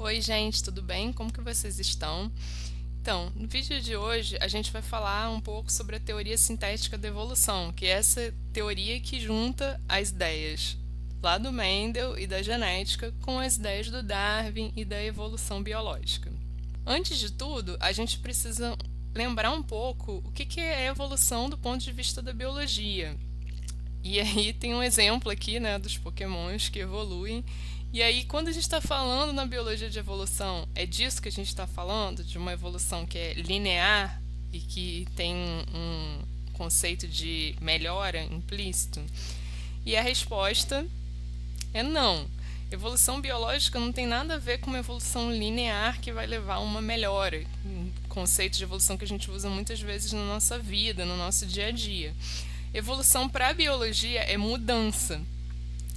Oi, gente, tudo bem? Como que vocês estão? Então, no vídeo de hoje a gente vai falar um pouco sobre a teoria sintética da evolução, que é essa teoria que junta as ideias lá do Mendel e da genética com as ideias do Darwin e da evolução biológica. Antes de tudo, a gente precisa lembrar um pouco o que é a evolução do ponto de vista da biologia. E aí tem um exemplo aqui, né, dos Pokémons que evoluem. E aí, quando a gente está falando na biologia de evolução, é disso que a gente está falando, de uma evolução que é linear e que tem um conceito de melhora implícito? E a resposta é não. Evolução biológica não tem nada a ver com uma evolução linear que vai levar a uma melhora, um conceito de evolução que a gente usa muitas vezes na nossa vida, no nosso dia a dia. Evolução para a biologia é mudança.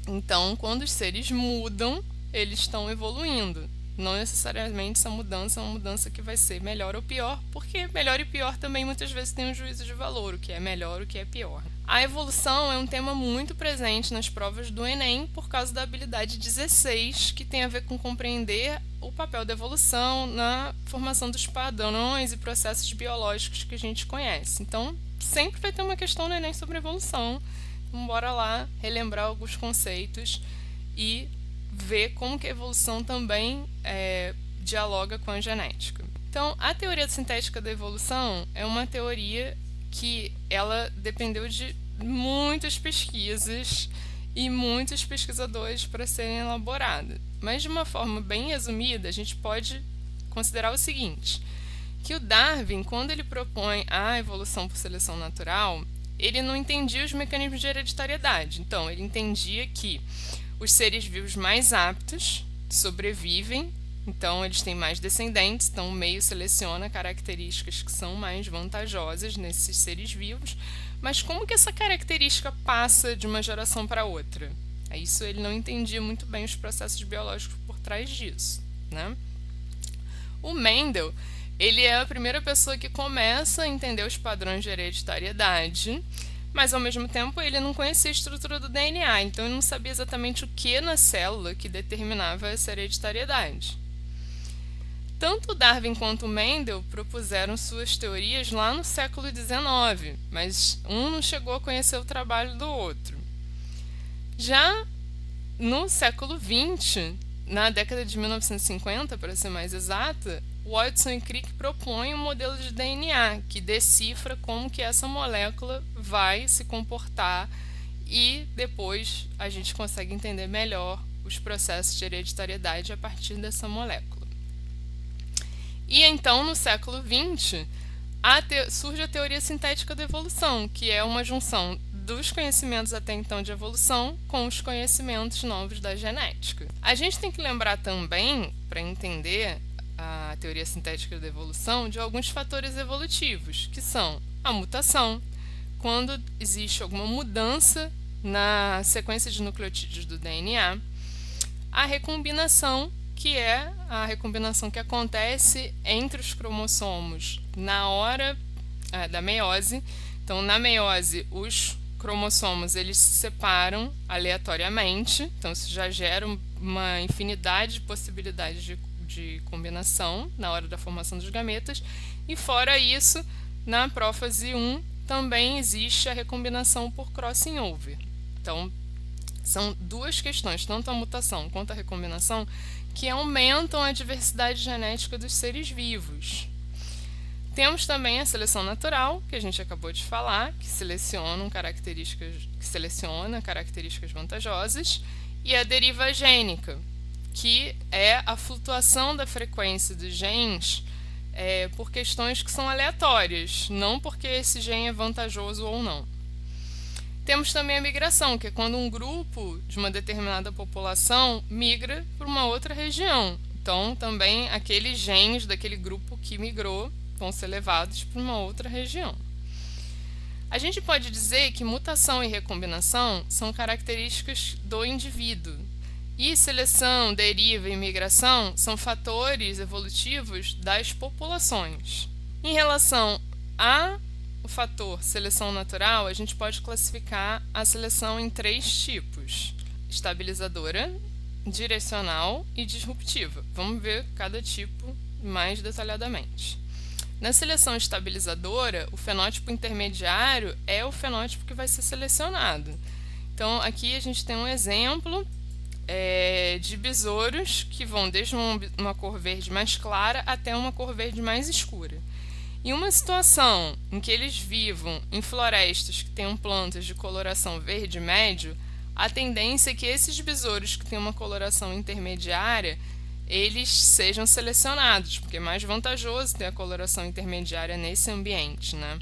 Então, quando os seres mudam, eles estão evoluindo. Não necessariamente essa mudança é uma mudança que vai ser melhor ou pior, porque melhor e pior também muitas vezes tem um juízo de valor, o que é melhor, o que é pior. A evolução é um tema muito presente nas provas do Enem por causa da habilidade 16, que tem a ver com compreender o papel da evolução na formação dos padrões e processos biológicos que a gente conhece. Então, sempre vai ter uma questão no Enem sobre evolução. Então, bora lá relembrar alguns conceitos e ver como que a evolução também dialoga com a genética. Então, a teoria sintética da evolução é uma teoria que ela dependeu de muitas pesquisas e muitos pesquisadores para serem elaborada. Mas de uma forma bem resumida, a gente pode considerar o seguinte, que o Darwin, quando ele propõe a evolução por seleção natural, ele não entendia os mecanismos de hereditariedade. Então, ele entendia que os seres vivos mais aptos sobrevivem, então eles têm mais descendentes, então o meio seleciona características que são mais vantajosas nesses seres vivos. Mas como que essa característica passa de uma geração para outra? Isso ele não entendia muito bem os processos biológicos por trás disso, né? O Mendel, ele é a primeira pessoa que começa a entender os padrões de hereditariedade, mas ao mesmo tempo ele não conhecia a estrutura do DNA, então ele não sabia exatamente o que na célula que determinava essa hereditariedade. Tanto Darwin quanto Mendel propuseram suas teorias lá no século XIX, mas um não chegou a conhecer o trabalho do outro. Já no século XX, na década de 1950, para ser mais exata, Watson e Crick propõem um modelo de DNA que decifra como que essa molécula vai se comportar e depois a gente consegue entender melhor os processos de hereditariedade a partir dessa molécula. E então, no século XX, surge a teoria sintética da evolução, que é uma junção dos conhecimentos até então de evolução com os conhecimentos novos da genética. A gente tem que lembrar também, para entender a teoria sintética da evolução, de alguns fatores evolutivos, que são a mutação, quando existe alguma mudança na sequência de nucleotídeos do DNA, a recombinação, que é a recombinação que acontece entre os cromossomos na hora da meiose. Então, na meiose, os cromossomos eles se separam aleatoriamente, então isso já gera uma infinidade de possibilidades de combinação na hora da formação dos gametas, e fora isso, na prófase 1 também existe a recombinação por crossing over. Então, são duas questões, tanto a mutação quanto a recombinação, que aumentam a diversidade genética dos seres vivos. Temos também a seleção natural, que a gente acabou de falar, que seleciona características vantajosas, e a deriva gênica, que é a flutuação da frequência dos genes por questões que são aleatórias, não porque esse gene é vantajoso ou não. Temos também a migração, que é quando um grupo de uma determinada população migra para uma outra região. Então, também aqueles genes daquele grupo que migrou vão ser levados para uma outra região. A gente pode dizer que mutação e recombinação são características do indivíduo. E seleção, deriva e migração são fatores evolutivos das populações. Em relação ao fator seleção natural, a gente pode classificar a seleção em três tipos: estabilizadora, direcional e disruptiva. Vamos ver cada tipo mais detalhadamente. Na seleção estabilizadora, o fenótipo intermediário é o fenótipo que vai ser selecionado. Então, aqui a gente tem um exemplo de besouros que vão desde uma cor verde mais clara até uma cor verde mais escura. Em uma situação em que eles vivam em florestas que tenham plantas de coloração verde médio, a tendência é que esses besouros que têm uma coloração intermediária, eles sejam selecionados, porque é mais vantajoso ter a coloração intermediária nesse ambiente, né?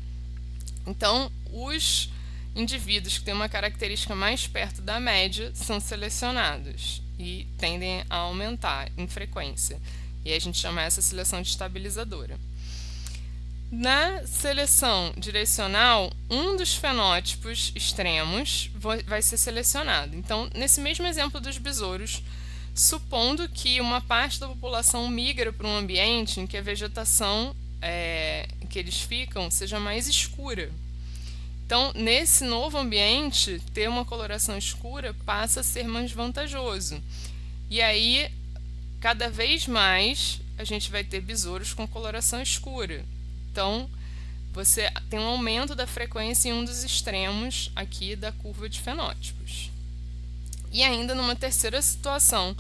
Então, os indivíduos que têm uma característica mais perto da média são selecionados e tendem a aumentar em frequência. E a gente chama essa seleção de estabilizadora. Na seleção direcional, um dos fenótipos extremos vai ser selecionado. Então, nesse mesmo exemplo dos besouros, supondo que uma parte da população migra para um ambiente em que a vegetação em que eles ficam seja mais escura. Então, nesse novo ambiente, ter uma coloração escura passa a ser mais vantajoso. E aí, cada vez mais, a gente vai ter besouros com coloração escura. Então, você tem um aumento da frequência em um dos extremos aqui da curva de fenótipos. E ainda numa terceira situação,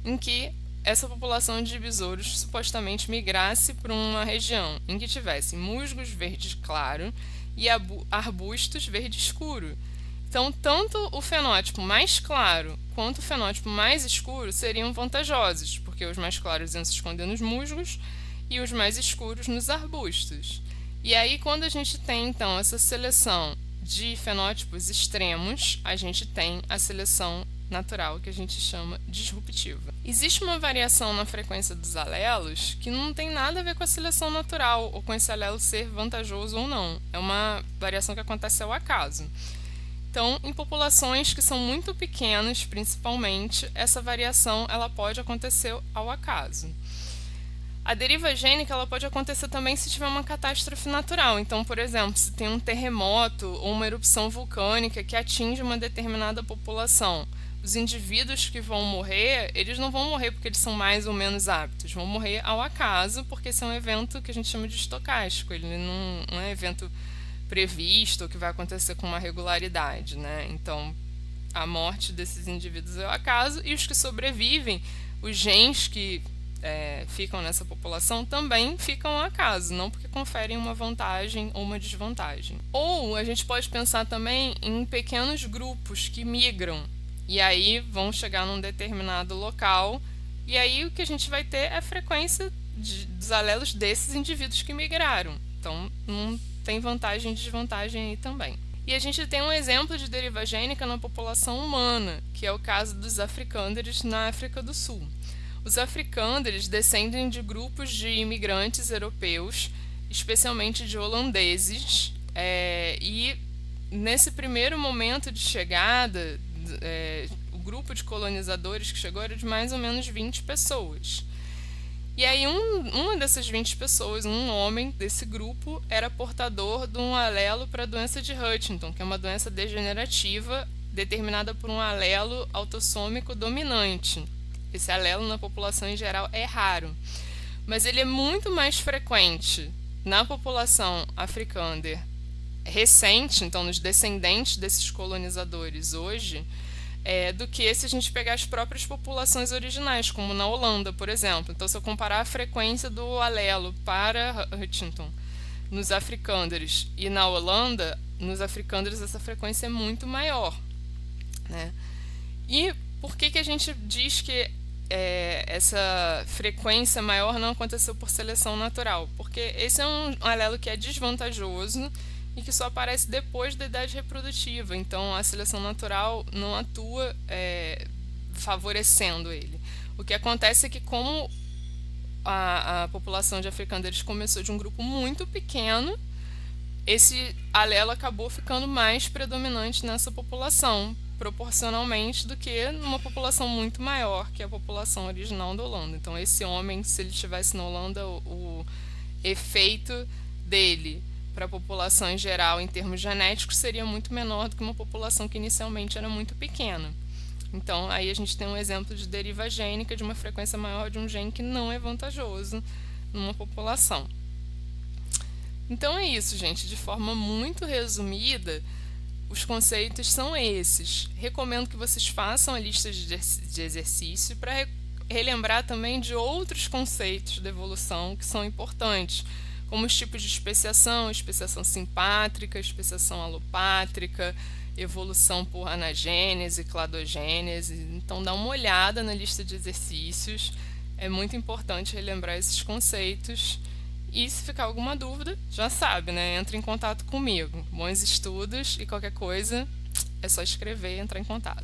em que essa população de besouros supostamente migrasse para uma região em que tivesse musgos verde claro e arbustos verde escuro. Então, tanto o fenótipo mais claro quanto o fenótipo mais escuro seriam vantajosos, porque os mais claros iam se esconder nos musgos e os mais escuros nos arbustos. E aí, quando a gente tem, então, essa seleção de fenótipos extremos, a gente tem a seleção natural, que a gente chama disruptiva. Existe uma variação na frequência dos alelos que não tem nada a ver com a seleção natural, ou com esse alelo ser vantajoso ou não. É uma variação que acontece ao acaso. Então, em populações que são muito pequenas, principalmente, essa variação ela pode acontecer ao acaso. A deriva gênica ela pode acontecer também se tiver uma catástrofe natural. Então, por exemplo, se tem um terremoto ou uma erupção vulcânica que atinge uma determinada população, os indivíduos que vão morrer, eles não vão morrer porque eles são mais ou menos aptos, vão morrer ao acaso, porque esse é um evento que a gente chama de estocástico, ele não é evento previsto ou que vai acontecer com uma regularidade, né? Então, a morte desses indivíduos é ao acaso, e os que sobrevivem, os genes que ficam nessa população também ficam ao acaso, não porque conferem uma vantagem ou uma desvantagem. Ou a gente pode pensar também em pequenos grupos que migram, e aí vão chegar num determinado local, e aí o que a gente vai ter é a frequência dos alelos desses indivíduos que migraram. Então, não tem vantagem e desvantagem aí também. E a gente tem um exemplo de deriva gênica na população humana, que é o caso dos africânderes na África do Sul. Os africânderes descendem de grupos de imigrantes europeus, especialmente de holandeses, e nesse primeiro momento de chegada, o grupo de colonizadores que chegou era de mais ou menos 20 pessoas. E aí uma dessas 20 pessoas, um homem desse grupo, era portador de um alelo para a doença de Huntington, que é uma doença degenerativa determinada por um alelo autossômico dominante. Esse alelo na população em geral é raro, mas ele é muito mais frequente na população africânder recente, então nos descendentes desses colonizadores hoje, do que se a gente pegar as próprias populações originais, como na Holanda, por exemplo. Então, se eu comparar a frequência do alelo para Huntington nos africânderes e na Holanda, nos africânderes essa frequência é muito maior, né? E por que a gente diz que essa frequência maior não aconteceu por seleção natural? Porque esse é um alelo que é desvantajoso e que só aparece depois da idade reprodutiva. Então, a seleção natural não atua favorecendo ele. O que acontece é que, como a população de africânderes começou de um grupo muito pequeno, esse alelo acabou ficando mais predominante nessa população, proporcionalmente do que numa população muito maior que a população original da Holanda. Então, esse homem, se ele estivesse na Holanda, o efeito dele para a população em geral, em termos genéticos, seria muito menor do que uma população que inicialmente era muito pequena. Então, aí a gente tem um exemplo de deriva gênica de uma frequência maior de um gene que não é vantajoso numa população. Então é isso, gente. De forma muito resumida, os conceitos são esses. Recomendo que vocês façam a lista de exercício para relembrar também de outros conceitos da evolução que são importantes, como os tipos de especiação simpátrica, especiação alopátrica, evolução por anagênese, cladogênese. Então dá uma olhada na lista de exercícios. É muito importante relembrar esses conceitos. E se ficar alguma dúvida, já sabe, né? Entre em contato comigo. Bons estudos e qualquer coisa é só escrever e entrar em contato.